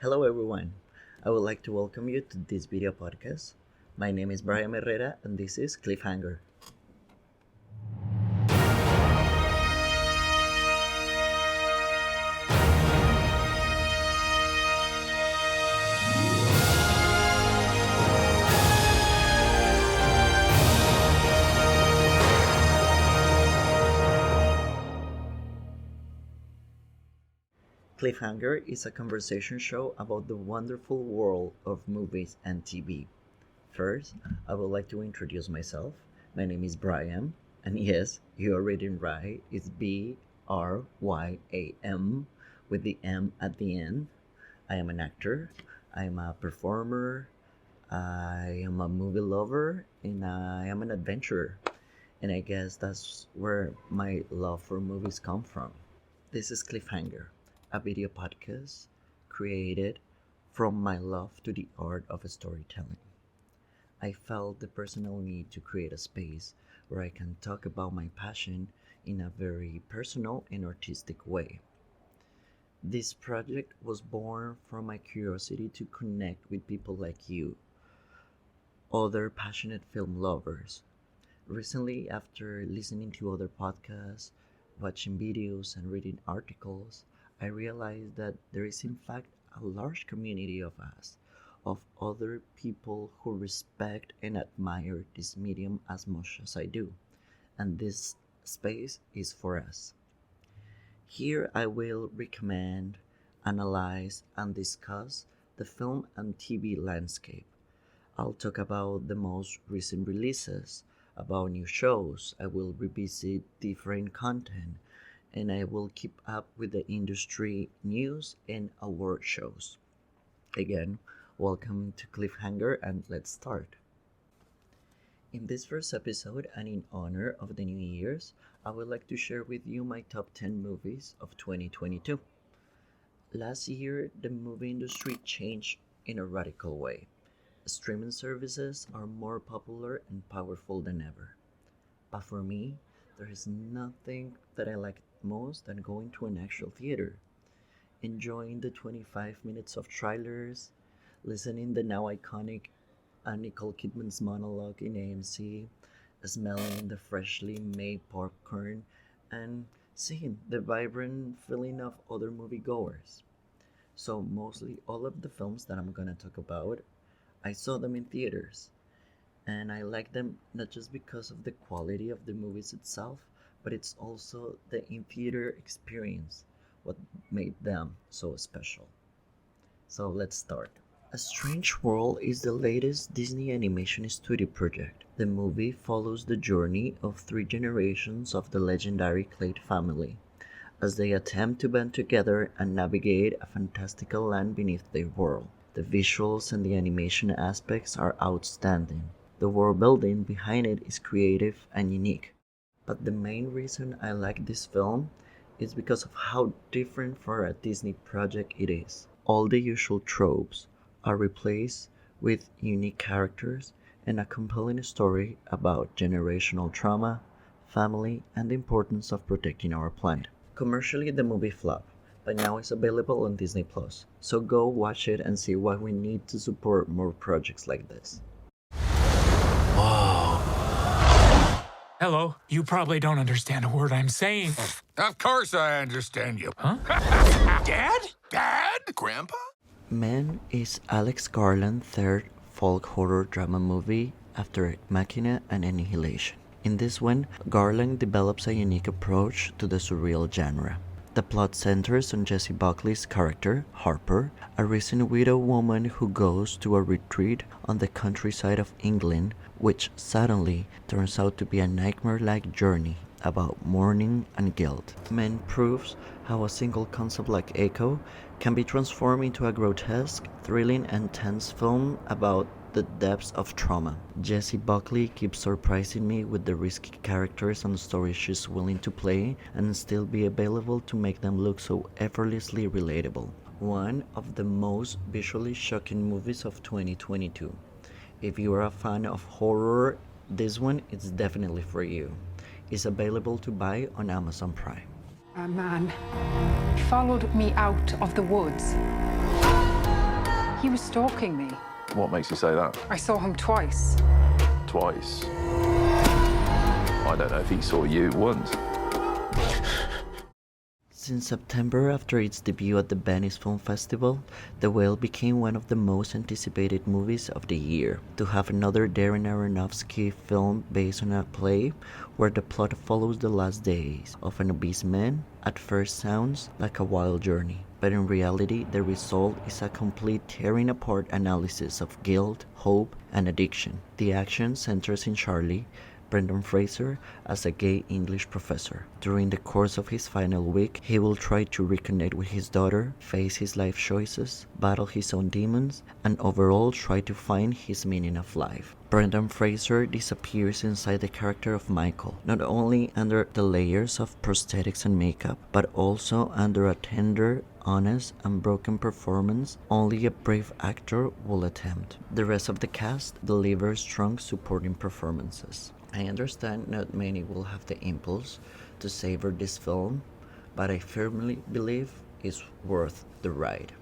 Hello everyone. I would like to welcome you to this video podcast. My name is Bryam Herrera and this is Cliffhanger. Cliffhanger is a conversation show about the wonderful world of movies and TV. First, I would like to introduce myself. My name is Bryam, and yes, you are reading right. It's Bryam with the M at the end. I am an actor, I am a performer, I am a movie lover, and I am an adventurer. And I guess that's where my love for movies come from. This is Cliffhanger, a video podcast created from my love to the art of storytelling. I felt the personal need to create a space where I can talk about my passion in a very personal and artistic way. This project was born from my curiosity to connect with people like you, other passionate film lovers. Recently, after listening to other podcasts, watching videos, and reading articles, I realized that there is, in fact, a large community of us, of other people who respect and admire this medium as much as I do, and this space is for us. Here I will recommend, analyze, and discuss the film and TV landscape. I'll talk about the most recent releases, about new shows. I will revisit different content, and I will keep up with the industry news and award shows. Again, welcome to Cliffhanger, and let's start. In this first episode, and in honor of the New Year's, I would like to share with you my top 10 movies of 2022. Last year, the movie industry changed in a radical way. Streaming services are more popular and powerful than ever. But for me, there is nothing that I like most than going to an actual theater, enjoying the 25 minutes of trailers, listening the now iconic Nicole Kidman's monologue in AMC, smelling the freshly made popcorn, and seeing the vibrant feeling of other moviegoers. So mostly all of the films that I'm gonna talk about, I saw them in theaters, and I like them not just because of the quality of the movies itself, but it's also the in-theater experience, what made them so special. So let's start. A Strange World is the latest Disney animation studio project. The movie follows the journey of three generations of the legendary Clade family as they attempt to band together and navigate a fantastical land beneath their world. The visuals and the animation aspects are outstanding. The world building behind it is creative and unique. But the main reason I like this film is because of how different for a Disney project it is. All the usual tropes are replaced with unique characters and a compelling story about generational trauma, family, and the importance of protecting our planet. Commercially, the movie flopped, but now it's available on Disney Plus. So go watch it and see why we need to support more projects like this. Whoa. Hello, you probably don't understand a word I'm saying. Of course I understand you. Huh? Dad? Dad? Grandpa? Man is Alex Garland's third folk horror drama movie after Machina and Annihilation. In this one, Garland develops a unique approach to the surreal genre. The plot centers on Jessie Buckley's character, Harper, a recent widow woman who goes to a retreat on the countryside of England, which suddenly turns out to be a nightmare-like journey about mourning and guilt. Man proves how a single concept like Echo can be transformed into a grotesque, thrilling, and tense film about the depths of trauma. Jessie Buckley keeps surprising me with the risky characters and stories she's willing to play and still be available to make them look so effortlessly relatable. One of the most visually shocking movies of 2022. If you are a fan of horror, this one is definitely for you. It's available to buy on Amazon Prime. A man followed me out of the woods. He was stalking me. What makes you say that? I saw him twice. Twice. I don't know if he saw you once. Since September, after its debut at the Venice Film Festival, The Whale became one of the most anticipated movies of the year. To have another Darren Aronofsky film based on a play where the plot follows the last days of an obese man at first sounds like a wild journey, but in reality the result is a complete tearing apart analysis of guilt, hope, and addiction. The action centers in Charlie, Brendan Fraser, as a gay English professor. During the course of his final week, he will try to reconnect with his daughter, face his life choices, battle his own demons, and overall try to find his meaning of life. Brendan Fraser disappears inside the character of Michael, not only under the layers of prosthetics and makeup, but also under a tender, honest, and broken performance only a brave actor will attempt. The rest of the cast delivers strong supporting performances. I understand not many will have the impulse to savor this film, but I firmly believe it's worth the ride.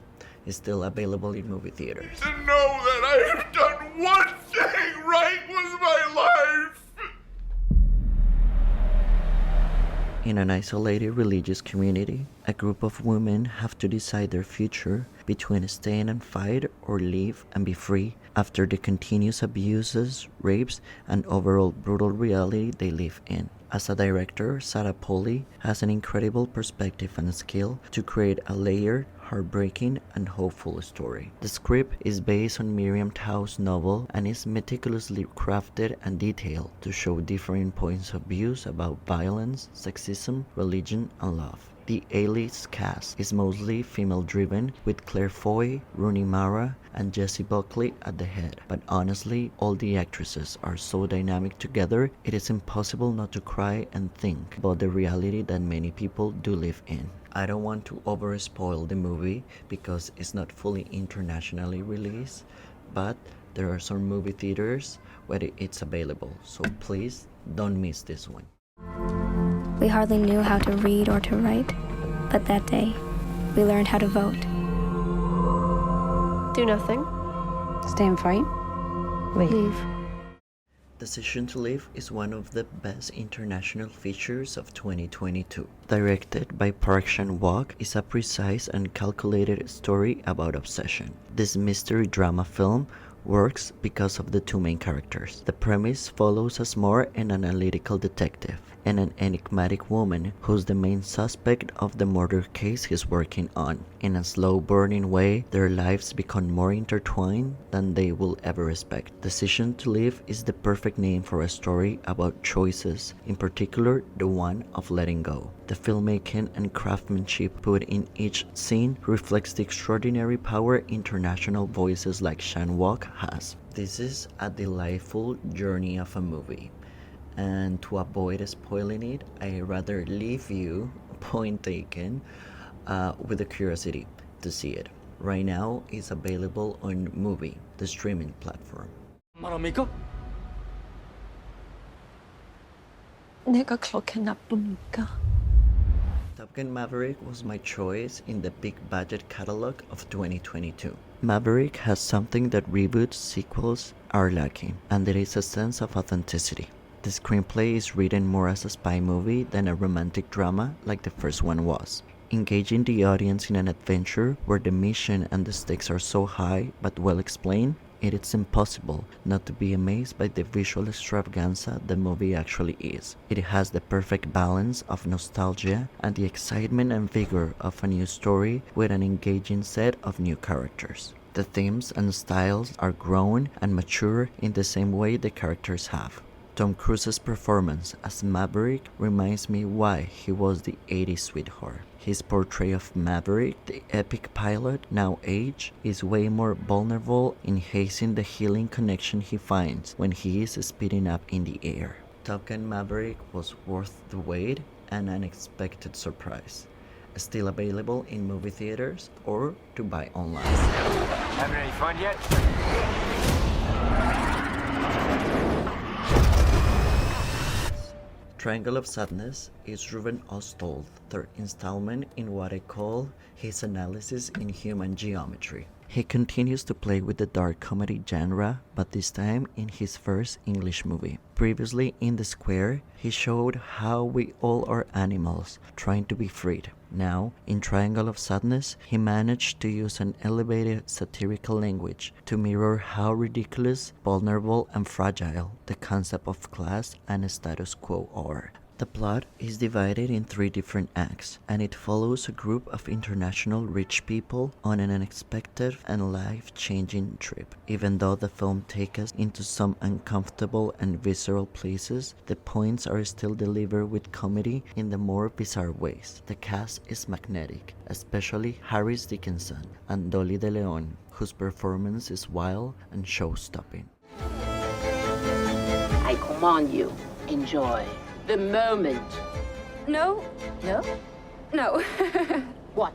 It's still available in movie theaters. To know that I have done one thing right with my life! In an isolated religious community, a group of women have to decide their future between staying and fight or leave and be free after the continuous abuses, rapes, and overall brutal reality they live in. As a director, Sarah Polley has an incredible perspective and skill to create a layered, heartbreaking, and hopeful story. The script is based on Miriam Tao's novel and is meticulously crafted and detailed to show different points of views about violence, sexism, religion, and love. The A-list cast is mostly female-driven, with Claire Foy, Rooney Mara, and Jessie Buckley at the head. But honestly, all the actresses are so dynamic together, it is impossible not to cry and think about the reality that many people do live in. I don't want to over-spoil the movie because it's not fully internationally released, but there are some movie theaters where it's available, so please don't miss this one. We hardly knew how to read or to write, but that day, we learned how to vote. Do nothing. Stay and fight. Leave. Decision to Live is one of the best international features of 2022. Directed by Park Chan-wook, is a precise and calculated story about obsession. This mystery drama film works because of the two main characters. The premise follows a smart and analytical detective and an enigmatic woman who's the main suspect of the murder case he's working on. In a slow-burning way, their lives become more intertwined than they will ever expect. Decision to Live is the perfect name for a story about choices, in particular the one of letting go. The filmmaking and craftsmanship put in each scene reflects the extraordinary power international voices like Chan-wook has. This is a delightful journey of a movie, and to avoid spoiling it, I rather leave you, point taken, with the curiosity to see it. Right now, it's available on Movie, the streaming platform. 말합니까? 내가 그렇게 나쁩니까? Top Gun Maverick was my choice in the big budget catalog of 2022. Maverick has something that reboots sequels are lacking, and there is a sense of authenticity. The screenplay is written more as a spy movie than a romantic drama like the first one was, engaging the audience in an adventure where the mission and the stakes are so high but well explained. It is impossible not to be amazed by the visual extravaganza the movie actually is. It has the perfect balance of nostalgia and the excitement and vigor of a new story with an engaging set of new characters. The themes and styles are grown and mature in the same way the characters have. Tom Cruise's performance as Maverick reminds me why he was the 80s sweetheart. His portrayal of Maverick, the epic pilot, now aged, is way more vulnerable in hazing the healing connection he finds when he is speeding up in the air. Top Gun Maverick was worth the wait and an unexpected surprise. Still available in movie theaters or to buy online. Having any fun yet? Triangle of Sadness is Ruben Ostol's third installment in what I call his analysis in human geometry. He continues to play with the dark comedy genre, but this time in his first English movie. Previously in The Square, he showed how we all are animals, trying to be freed. Now, in Triangle of Sadness, he managed to use an elevated satirical language to mirror how ridiculous, vulnerable, and fragile the concept of class and status quo are. The plot is divided in 3 different acts, and it follows a group of international rich people on an unexpected and life-changing trip. Even though the film takes us into some uncomfortable and visceral places, the points are still delivered with comedy in the more bizarre ways. The cast is magnetic, especially Harris Dickinson and Dolly De Leon, whose performance is wild and show-stopping. I command you, enjoy the moment. No. No? No. What?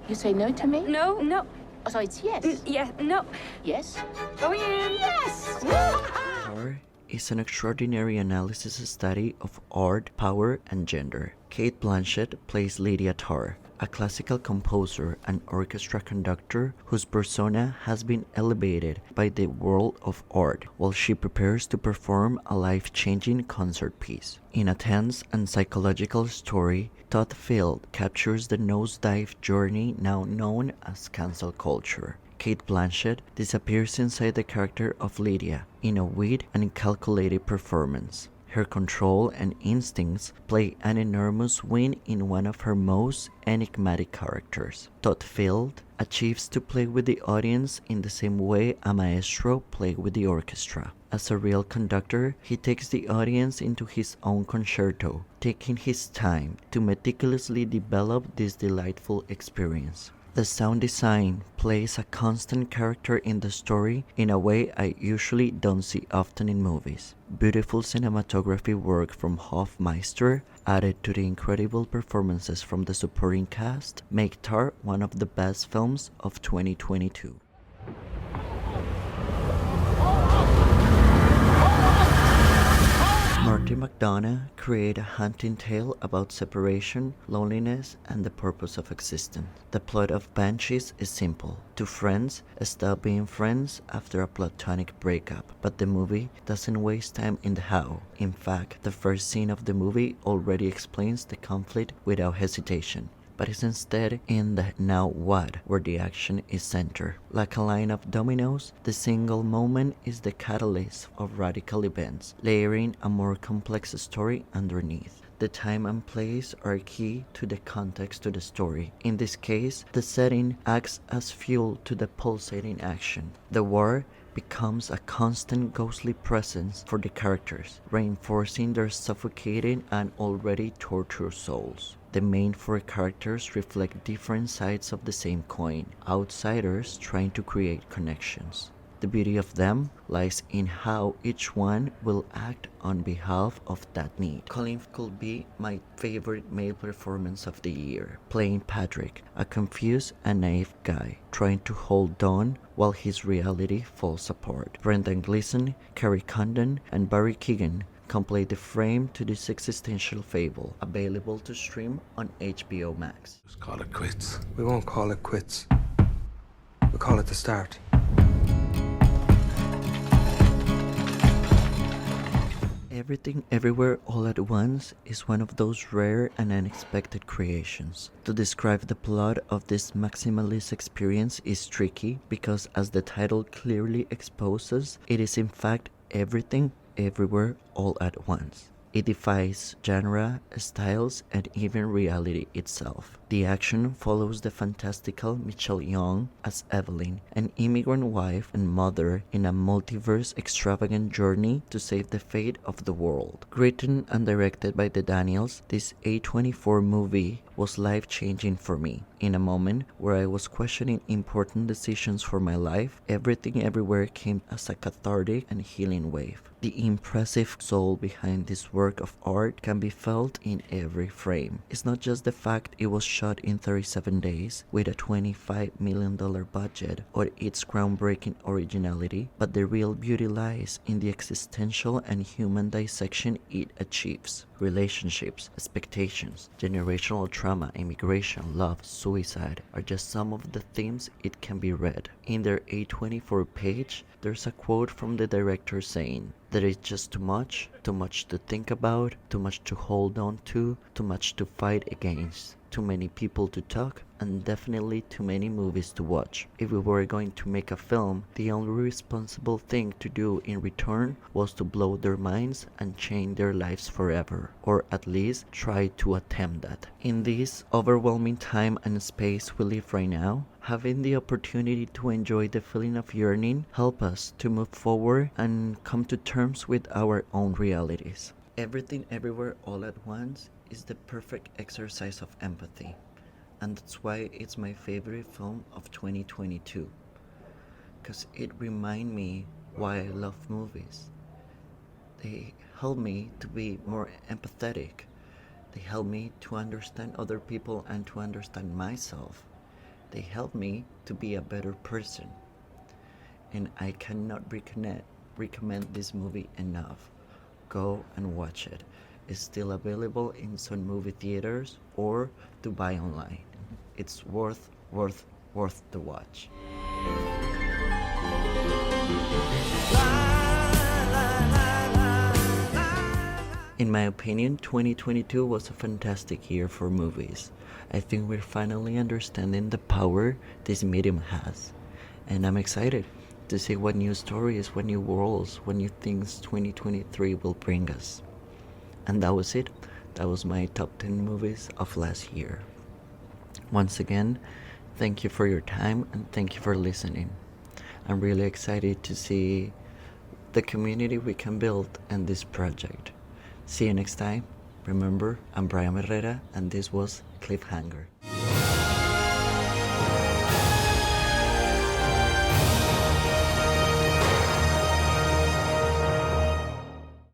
You say no to me? No, no. Oh, so it's yes? Yeah, no. Yes? Going in. Yes! Tar is an extraordinary analysis study of art, power, and gender. Cate Blanchett plays Lydia Tarr, a classical composer and orchestra conductor whose persona has been elevated by the world of art while she prepares to perform a life-changing concert piece. In a tense and psychological story, Todd Field captures the nosedive journey now known as cancel culture. Cate Blanchett disappears inside the character of Lydia in a wild and calculated performance. Her control and instincts play an enormous win in one of her most enigmatic characters. Todd Field achieves to play with the audience in the same way a maestro plays with the orchestra. As a real conductor, he takes the audience into his own concerto, taking his time to meticulously develop this delightful experience. The sound design plays a constant character in the story in a way I usually don't see often in movies. Beautiful cinematography work from Hofmeister, added to the incredible performances from the supporting cast, make Tar one of the best films of 2022. Martin McDonagh created a haunting tale about separation, loneliness, and the purpose of existence. The plot of Banshees is simple. 2 friends stop being friends after a platonic breakup, but the movie doesn't waste time in the how. In fact, the first scene of the movie already explains the conflict without hesitation, but is instead in the now what, where the action is centered. Like a line of dominoes, the single moment is the catalyst of radical events, layering a more complex story underneath. The time and place are key to the context to the story. In this case, the setting acts as fuel to the pulsating action. The war becomes a constant ghostly presence for the characters, reinforcing their suffocating and already tortured souls. The main 4 characters reflect different sides of the same coin, outsiders trying to create connections. The beauty of them lies in how each one will act on behalf of that need. Colin could be my favorite male performance of the year, playing Patrick, a confused and naive guy, trying to hold on while his reality falls apart. Brendan Gleeson, Kerry Condon, and Barry Keoghan complete the frame to this existential fable, available to stream on HBO Max. Just call it quits. We won't call it quits. We'll call it the start. Everything Everywhere All at Once is one of those rare and unexpected creations. To describe the plot of this maximalist experience is tricky because, as the title clearly exposes, it is in fact everything everywhere all at once. It defies genre, styles, and even reality itself. The action follows the fantastical Michelle Yeoh as Evelyn, an immigrant wife and mother in a multiverse extravagant journey to save the fate of the world. Written and directed by the Daniels, this A24 movie was life-changing for me. In a moment where I was questioning important decisions for my life, Everything Everywhere came as a cathartic and healing wave. The impressive soul behind this work of art can be felt in every frame. It's not just the fact it was shot in 37 days with a $25 million budget or its groundbreaking originality, but the real beauty lies in the existential and human dissection it achieves. Relationships, expectations, generational trauma, immigration, love, suicide, suicide are just some of the themes it can be read. In their A24 page, there's a quote from the director saying, "There is just too much to think about, too much to hold on to, too much to fight against, too many people to talk, and definitely too many movies to watch. If we were going to make a film, the only responsible thing to do in return was to blow their minds and change their lives forever, or at least try to attempt that." In this overwhelming time and space we live right now, having the opportunity to enjoy the feeling of yearning help us to move forward and come to terms with our own realities. Everything Everywhere All at Once is the perfect exercise of empathy, and that's why it's my favorite film of 2022, because it reminds me why I love movies. They help me to be more empathetic. They help me to understand other people and to understand myself. They help me to be a better person. And I cannot recommend this movie enough. Go and watch it. It's still available in some movie theaters or to buy online. It's worth the watch. In my opinion, 2022 was a fantastic year for movies. I think we're finally understanding the power this medium has. And I'm excited to see what new stories, what new worlds, what new things 2023 will bring us. And that was it. That was my top 10 movies of last year. Once again, thank you for your time and thank you for listening. I'm really excited to see the community we can build in this project. See you next time. Remember, I'm Bryam Herrera and this was Cliffhanger.